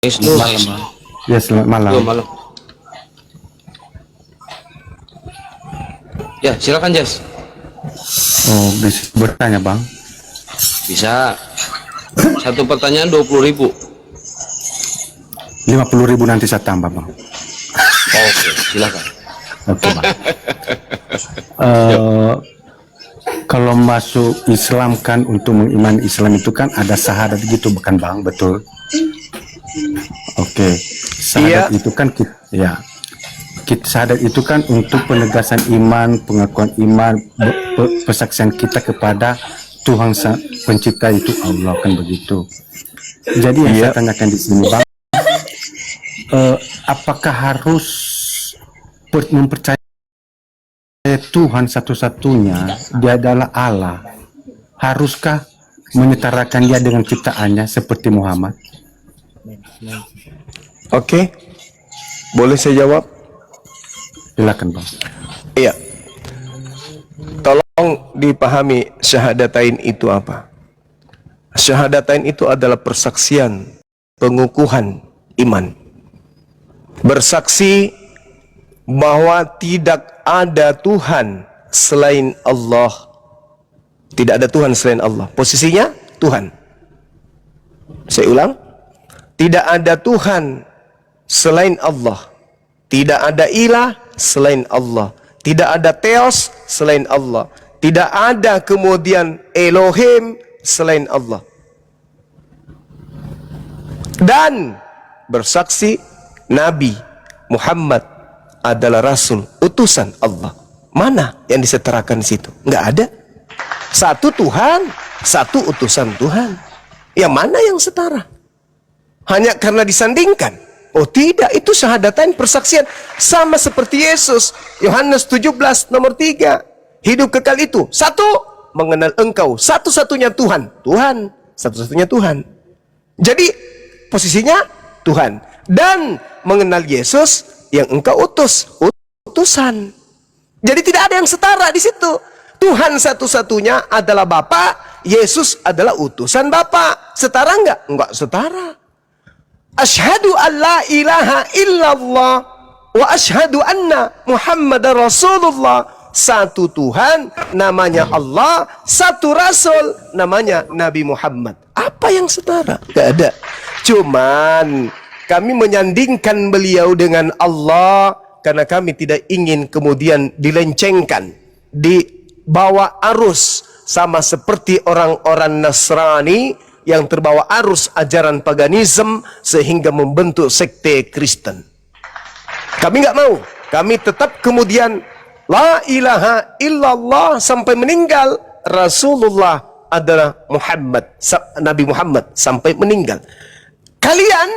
Malam, Bang. Ya, selamat malam. Malam. Ya, silakan Jas. Oh, bisa bertanya, Bang? Bisa. Satu pertanyaan 20.000. 50.000 nanti saya tambah, Bang. Oke, silakan. Oke, Bang. Kalau masuk Islam kan, untuk mengimani Islam itu kan ada syahadat gitu, bukan Bang? Betul? Oke. Syahadat itu kan syahadat itu kan untuk penegasan iman, pengakuan iman, persaksian kita kepada Tuhan pencipta itu Allah, kan begitu. Jadi yang saya tanyakan di sini, Bang, apakah harus mempercayai Tuhan satu-satunya, Dia adalah Allah? Haruskah menyetarakan Dia dengan ciptaannya seperti Muhammad? Oke, boleh saya jawab? Silakan, Bang. Iya. Tolong dipahami syahadatain itu apa. Syahadatain itu adalah persaksian, pengukuhan iman. Bersaksi bahwa tidak ada Tuhan selain Allah. Tidak ada Tuhan selain Allah. Posisinya Tuhan. Saya ulang. Tidak ada Tuhan selain Allah. Tidak ada ilah selain Allah. Tidak ada Theos selain Allah. Tidak ada kemudian Elohim selain Allah. Dan bersaksi Nabi Muhammad adalah Rasul, utusan Allah. Mana yang disetarakan di situ? Nggak ada. Satu Tuhan, satu utusan Tuhan. Yang mana yang setara? Hanya karena disandingkan. Oh tidak, itu syahadatain persaksian. Sama seperti Yesus. Yohanes 17 nomor 3. Hidup kekal itu. Satu, mengenal engkau. Satu-satunya Tuhan. Tuhan. Satu-satunya Tuhan. Jadi posisinya Tuhan. Dan mengenal Yesus yang engkau utus. Utusan. Jadi tidak ada yang setara di situ. Tuhan satu-satunya adalah Bapa. Yesus adalah utusan Bapa. Setara enggak? Enggak setara. Asyhadu an la ilaha illallah wa asyhadu anna Muhammadar Rasulullah. Satu Tuhan namanya Allah, satu Rasul namanya Nabi Muhammad. Apa yang setara? Gak ada. Cuman kami menyandingkan beliau dengan Allah karena kami tidak ingin kemudian dilencengkan, dibawa arus sama seperti orang-orang Nasrani yang terbawa arus ajaran paganisme sehingga membentuk sekte Kristen. Kami nggak mau. Kami tetap kemudian la ilaha illallah sampai meninggal. Rasulullah adalah Muhammad, Nabi Muhammad sampai meninggal. Kalian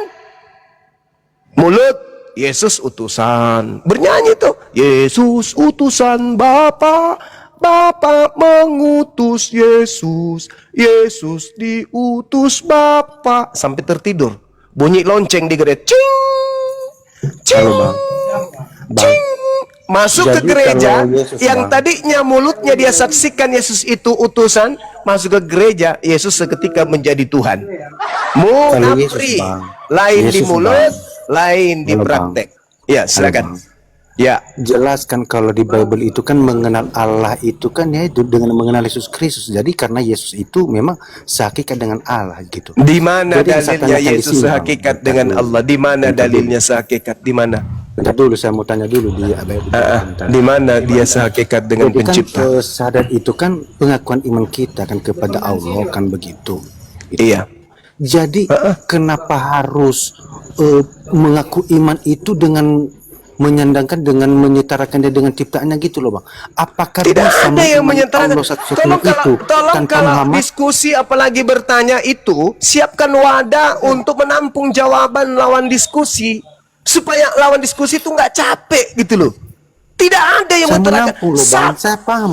mulut Yesus utusan, bernyanyi tuh Yesus utusan Bapa, Bapa mengutus Yesus, Yesus diutus Bapa, sampai tertidur. Bunyi lonceng di gereja. Cing, cing, cing. Masuk ke gereja yang tadinya mulutnya dia saksikan Yesus itu utusan, masuk ke gereja Yesus seketika menjadi Tuhan. Munafri, lain di mulut, lain di praktek. Ya, silakan. Ya, jelaskan kalau di Bible itu kan mengenal Allah itu kan ya itu dengan mengenal Yesus Kristus. Jadi karena Yesus itu memang sehakikat dengan Allah gitu. Di mana dalilnya Yesus sehakikat dengan Allah? Di mana dalilnya sehakikat? Di mana? Bentar dulu, saya mau tanya dulu di di mana dia sehakikat dengan pencipta? Kan syahadat itu kan pengakuan iman kita kan kepada Allah kan begitu. Gitu. Iya. Jadi kenapa harus mengaku iman itu dengan menyandangkan dengan menyetarakan dia dengan ciptaannya gitu loh, Bang? Apakah tidak ada yang menyetarakan? Tolong kalau diskusi apalagi bertanya itu, siapkan wadah untuk menampung jawaban lawan diskusi supaya lawan diskusi itu nggak capek gitu loh. Tidak ada yang menyetarakan.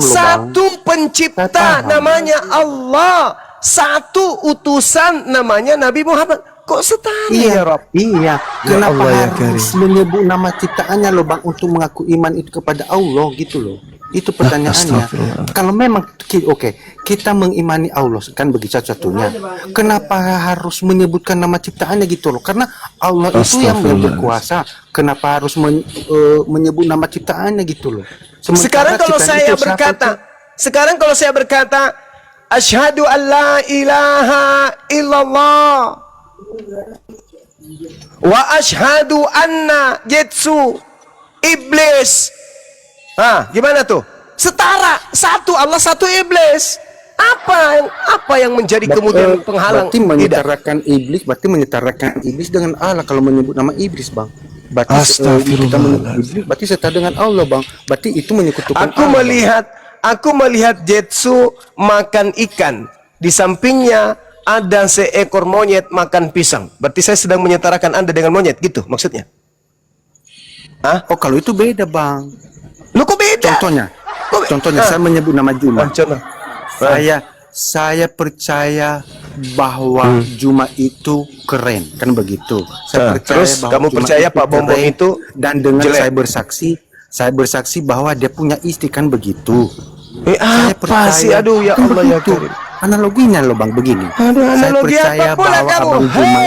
Satu pencipta namanya Allah, satu utusan namanya Nabi Muhammad. Kok setara ya Rob? Iya. Kenapa harus menyebut nama ciptaannya loh, Bang, untuk mengaku iman itu kepada Allah gitu loh? Itu pertanyaannya. Astagfirullah. Kalau memang kita mengimani Allah kan begitu satu-satunya. Kenapa harus menyebutkan nama ciptaannya gitu loh? Karena Allah itu yang berkuasa. Kenapa harus menyebut nama ciptaannya gitu loh? Sekarang kalau ciptaan saya itu siapa berkata, itu? sekarang kalau saya berkata, asyhadu an la ilaha illallah wa asyhadu anna jetsu iblis. Gimana tuh? Setara, satu Allah, satu iblis. Apa yang menjadi kemudian penghalang? Berarti menyetarakan iblis dengan Allah kalau menyebut nama iblis, Bang. Berarti kita menyebut iblis berarti setara dengan Allah, Bang. Berarti itu menyekutukan Allah. Aku melihat jetsu makan ikan. Di sampingnya ada seekor monyet makan pisang. Berarti saya sedang menyetarakan Anda dengan monyet, gitu maksudnya? Oh, kalau itu beda, Bang. Lu kok beda? Contohnya saya menyebut nama Juma. Contoh. Saya percaya bahwa Juma itu keren, kan begitu. Saya percaya terus bahwa kamu Juma percaya Pak Bom Bom itu dan dengan jelek. saya bersaksi bahwa dia punya istri, kan begitu. Saya Apa sih? Aduh ya kan Allah ya begitu. Karim. Analoginya loh, Bang, begini. Aduh, Saya analogi percaya apa pula bahwa kamu? Abang Juma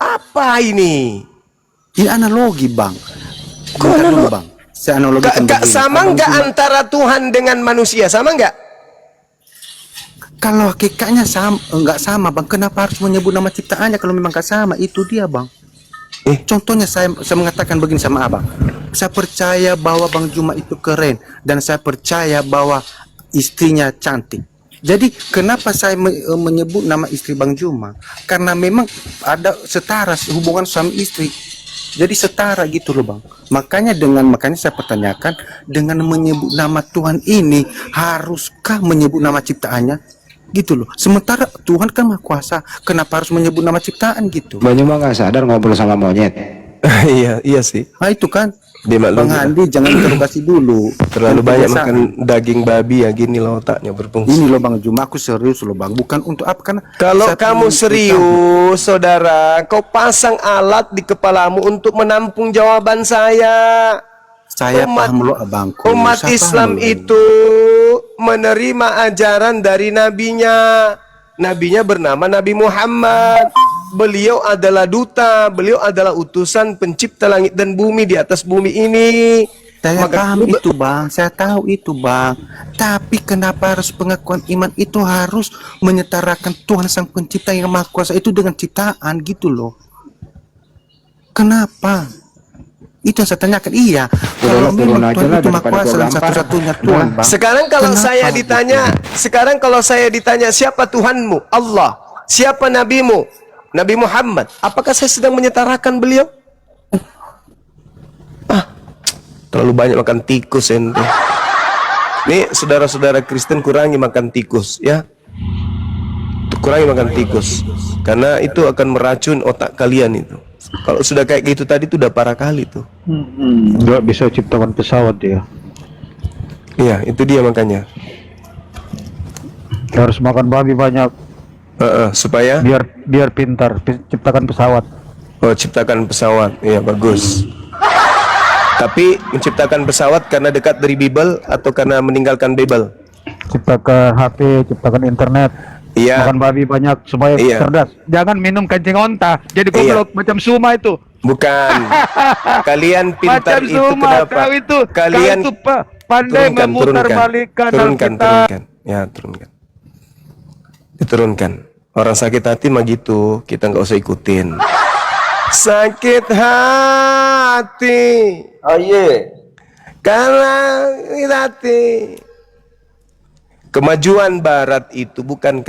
Apa ini? ini analogi, Bang. Kok Bentar dulu, analogi? Bang. Saya analogikan begini. Sama Abang nggak Juma- antara Tuhan dengan manusia? Sama nggak? Kalau hakikatnya nggak sama, Bang. Kenapa harus menyebut nama ciptaannya kalau memang nggak sama? Itu dia, Bang. Contohnya saya mengatakan begini sama Abang. Saya percaya bahwa Bang Juma itu keren dan saya percaya bahwa istrinya cantik. Jadi kenapa saya menyebut nama istri Bang Juma? Karena memang ada setara hubungan suami istri. Jadi setara gitu loh, Bang. Makanya saya pertanyakan, dengan menyebut nama Tuhan ini, haruskah menyebut nama ciptaannya? Gitu loh. Sementara Tuhan kan Maha Kuasa, kenapa harus menyebut nama ciptaan gitu? Banyak mah nggak sadar ngobrol sama monyet. Iya sih. Nah itu kan, Dimaklumi Bang lah. Andi jangan interogasi dulu. Terlalu banyak Kebiasaan. makan daging babi ya, gini loh otaknya berfungsi. Ini loh Bang Juma, aku serius loh Bang. Bukan untuk apa, karena Kalau saya kamu punya serius, saudara, kau pasang alat di kepalamu untuk menampung jawaban saya. Saya paham loh Abangku. Umat Saya paham Islam loh. itu menerima ajaran dari nabinya. Nabinya bernama Nabi Muhammad. Beliau adalah duta, beliau adalah utusan pencipta langit dan bumi di atas bumi ini. Saya paham itu Bang, saya tahu itu Bang. Tapi kenapa harus pengakuan iman itu harus menyetarakan Tuhan Sang Pencipta yang Maha Kuasa itu dengan ciptaan gitu loh? Kenapa? Itu yang saya tanyakan. Iya, kalau turun memang aja Tuhan lah itu Maha daripada Kuasa gua dan gampar. satu-satunya Tuhan Bang. Sekarang kalau Kenapa saya ditanya, siapa Tuhanmu? Allah. Siapa nabimu? Nabi Muhammad. Apakah saya sedang menyetarakan beliau? Terlalu banyak makan tikus ente. Nih saudara-saudara Kristen, kurangi makan tikus ya. Kurangi makan tikus, karena itu akan meracun otak kalian itu. Kalau sudah kayak gitu tadi itu udah parah kali tuh. Nggak bisa ciptakan pesawat dia. Iya, itu dia makanya. Harus makan babi banyak Supaya biar pintar ciptakan pesawat. ciptakan pesawat. Iya, bagus. Tapi menciptakan pesawat karena dekat dari Bible atau karena meninggalkan Bible? Ciptakan HP, ciptakan internet. Iya. Makan babi banyak supaya Iya. cerdas. Jangan minum kancing onta. Jadi goblok macam Suma itu. Bukan. Kalian pintar Macam itu Suma, kenapa? kau itu. Kalian Kau itu pandai memutar balikan Alkitab. turunkan. Ya, turunkan. Diturunkan. Orang sakit hati mah gitu, kita nggak usah ikutin. Sakit hati. Oh iya. Karena hati. Kemajuan Barat itu bukan